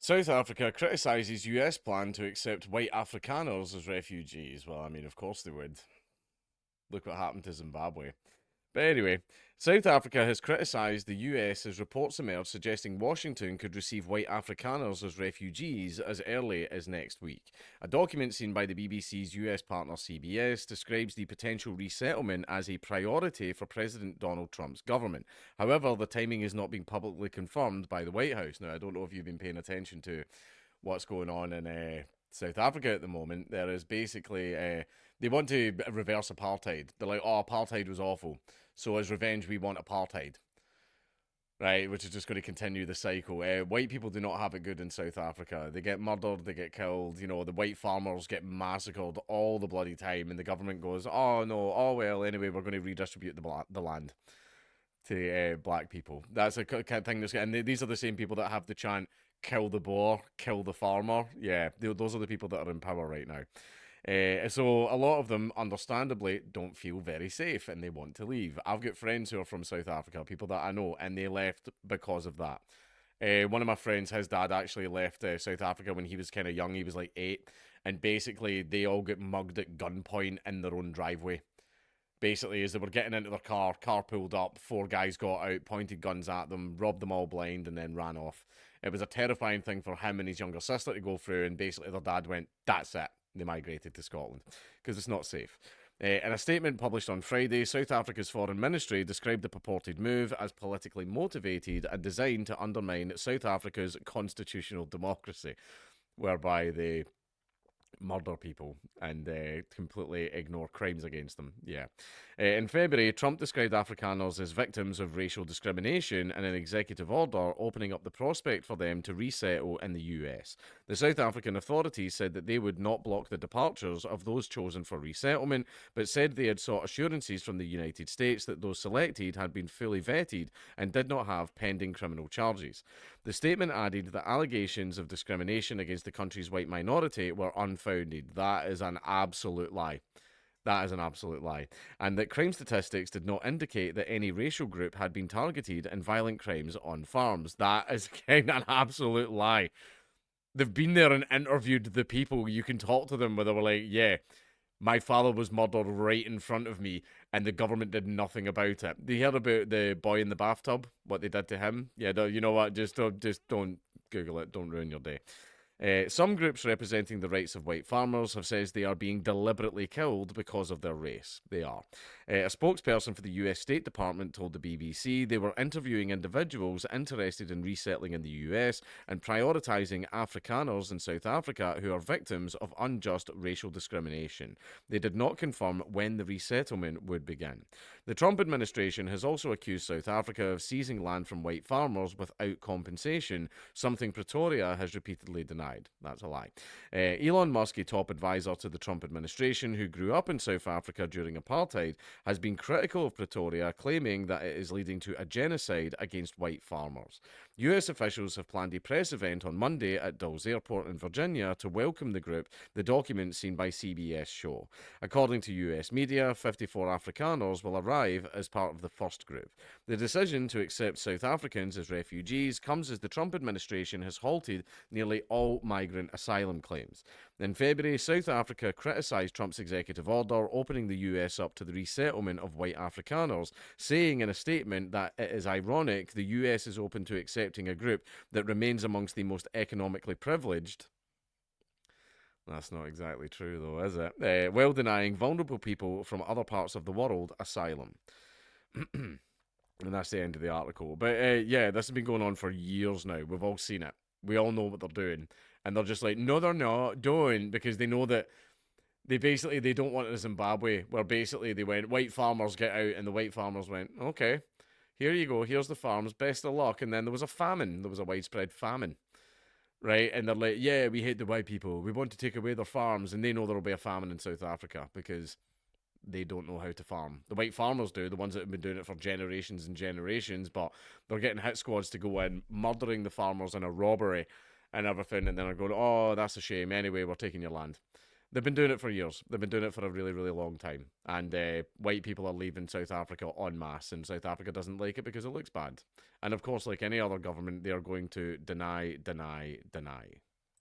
South Africa criticises US plan to accept white Afrikaners as refugees. Well, I mean, of course they would. Look what happened to Zimbabwe. But anyway, South Africa has criticised the US as reports emerge suggesting Washington could receive white Afrikaners as refugees as early as next week. A document seen by the BBC's US partner CBS describes the potential resettlement as a priority for President Donald Trump's government. However, the timing is not being publicly confirmed by the White House. Now, I don't know if you've been paying attention to what's going on in South Africa at the moment. There is basically they want to reverse apartheid. They're like, oh, apartheid was awful, so as revenge, we want apartheid, right? Which is just going to continue the cycle. White people do not have it good in South Africa. They get murdered, they get killed. You know, the white farmers get massacred all the bloody time, and the government goes, oh no, oh well. Anyway, we're going to redistribute the land to black people. That's a kind of thing. And these are the same people that have the chant "kill the Boer, kill the farmer." Yeah, those are the people that are in power right now. So a lot of them, understandably, don't feel very safe and they want to leave. I've got friends who are from South Africa, people that I know, and they left because of that. One of my friends, his dad actually left South Africa when he was kind of young. He was like 8, and basically they all got mugged at gunpoint in their own driveway. Basically, as they were getting into their car pulled up, 4 guys got out, pointed guns at them, robbed them all blind, and then ran off. It was a terrifying thing for him and his younger sister to go through, and basically their dad went, that's it. They migrated to Scotland because it's not safe. In a statement published on Friday, South Africa's foreign ministry described the purported move as politically motivated and designed to undermine South Africa's constitutional democracy, whereby they murder people and completely ignore crimes against them. Yeah. In February, Trump described Afrikaners as victims of racial discrimination in an executive order opening up the prospect for them to resettle in the US. The South African authorities said that they would not block the departures of those chosen for resettlement, but said they had sought assurances from the United States that those selected had been fully vetted and did not have pending criminal charges. The statement added that allegations of discrimination against the country's white minority were unfounded. That is an absolute lie. That is an absolute lie. And that crime statistics did not indicate that any racial group had been targeted in violent crimes on farms. That is kind of an absolute lie. They've been there and interviewed the people. You can talk to them where they were like, yeah, my father was murdered right in front of me and the government did nothing about it. Do you hear about the boy in the bathtub? What they did to him? Yeah, you know what? Just don't Google it. Don't ruin your day. Some groups representing the rights of white farmers have said they are being deliberately killed because of their race. They are. A spokesperson for the US State Department told the BBC they were interviewing individuals interested in resettling in the US and prioritising Afrikaners in South Africa who are victims of unjust racial discrimination. They did not confirm when the resettlement would begin. The Trump administration has also accused South Africa of seizing land from white farmers without compensation, something Pretoria has repeatedly denied. That's a lie. Elon Musk, a top advisor to the Trump administration who grew up in South Africa during apartheid, has been critical of Pretoria, claiming that it is leading to a genocide against white farmers. US officials have planned a press event on Monday at Dulles Airport in Virginia to welcome the group, the document seen by CBS show. According to US media, 54 Afrikaners will arrive as part of the first group. The decision to accept South Africans as refugees comes as the Trump administration has halted nearly all migrant asylum claims. In February, South Africa criticised Trump's executive order opening the US up to the resettlement of white Afrikaners, saying in a statement that it is ironic the US is open to accepting a group that remains amongst the most economically privileged. That's not exactly true, though, is it? While denying vulnerable people from other parts of the world asylum. And that's the end of the article. But yeah, this has been going on for years now. We've all seen it. We all know what they're doing. And they're just like, no, they're not, don't, because they know that they don't want a Zimbabwe where basically they went, white farmers get out, and the white farmers went, okay, here you go, here's the farms, best of luck. And then there was a famine. There was a widespread famine. Right? And they're like, yeah, we hate the white people. We want to take away their farms. And they know there will be a famine in South Africa because they don't know how to farm. The white farmers do, the ones that have been doing it for generations and generations, but they're getting hit squads to go in, murdering the farmers in a robbery and everything, and then are going, oh, that's a shame. Anyway, we're taking your land. They've been doing it for years. They've been doing it for a really, really long time. And white people are leaving South Africa en masse, and South Africa doesn't like it because it looks bad. And of course, like any other government, they are going to deny, deny, deny.